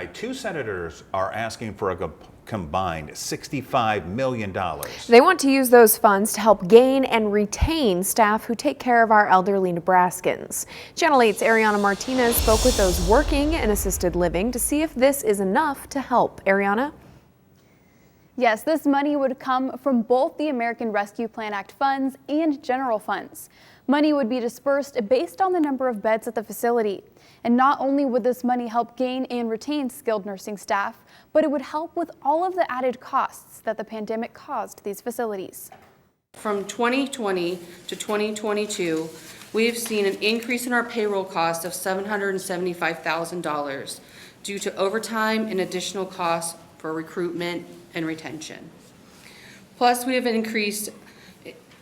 Two senators are asking for a combined $65 million. They want to use those funds to help gain and retain staff who take care of our elderly Nebraskans. Channel 8's Ariana Martinez spoke with those working in assisted living to see if this is enough to help. Ariana? Yes, this money would come from both the American Rescue Plan Act funds and general funds. Money would be dispersed based on the number of beds at the facility. And not only would this money help gain and retain skilled nursing staff, but it would help with all of the added costs that the pandemic caused these facilities. From 2020 to 2022, we have seen an increase in our payroll cost of $775,000 due to overtime and additional costs for recruitment and retention. Plus, we have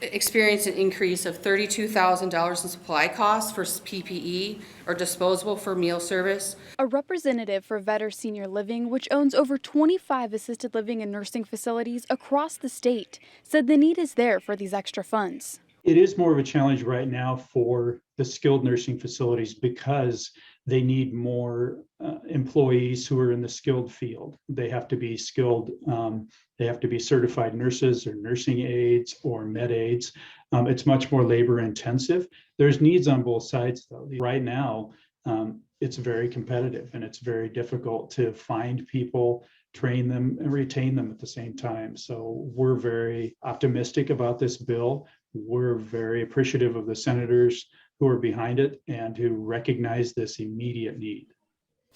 experienced an increase of $32,000 in supply costs for PPE or disposable for meal service. A representative for Vetter Senior Living, which owns over 25 assisted living and nursing facilities across the state, said the need is there for these extra funds. It is more of a challenge right now for the skilled nursing facilities because they need more employees who are in the skilled field. They have to be skilled, they have to be certified nurses or nursing aides or med aides. It's much more labor intensive. There's needs on both sides though. Right now, it's very competitive and it's very difficult to find people, train them and retain them at the same time. So we're very optimistic about this bill. We're very appreciative of the senators who are behind it and who recognize this immediate need.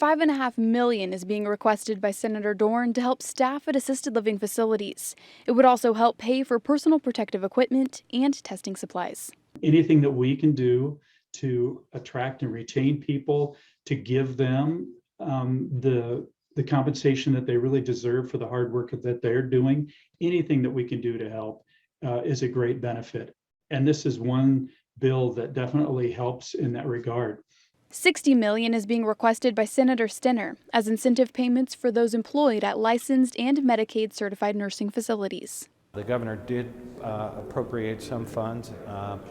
$5.5 million is being requested by Senator DORN to help staff at assisted living facilities. It would also help pay for personal protective equipment and testing supplies. Anything that we can do to attract and retain people, to give them the compensation that they really deserve for the hard work that they're doing, anything that we can do to help is a great benefit. And this is one bill that definitely helps in that regard. $60 million is being requested by Senator STINNER as incentive payments for those employed at licensed and Medicaid certified nursing facilities. The governor did appropriate some funds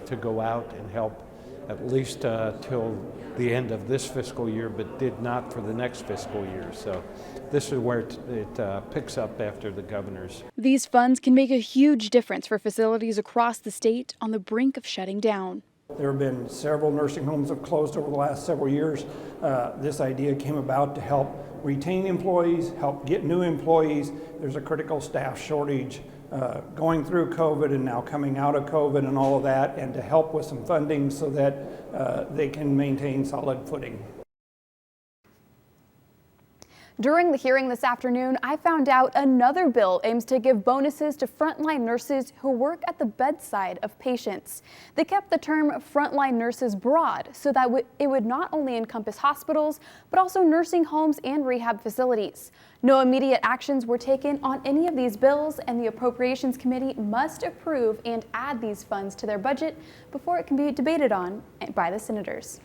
to go out and help at least till the end of this fiscal year, but did not for the next fiscal year. So this is where it picks up after the governor's. These funds can make a huge difference for facilities across the state on the brink of shutting down. There have been several nursing homes have closed over the last several years. This idea came about to help retain employees, help get new employees. There's a critical staff shortage going through COVID and now coming out of COVID and all of that, and to help with some funding so that they can maintain solid footing. During the hearing this afternoon, I found out another bill aims to give bonuses to frontline nurses who work at the bedside of patients. They kept the term frontline nurses broad so that it would not only encompass hospitals, but also nursing homes and rehab facilities. No immediate actions were taken on any of these bills, and the Appropriations Committee must approve and add these funds to their budget before it can be debated on by the senators.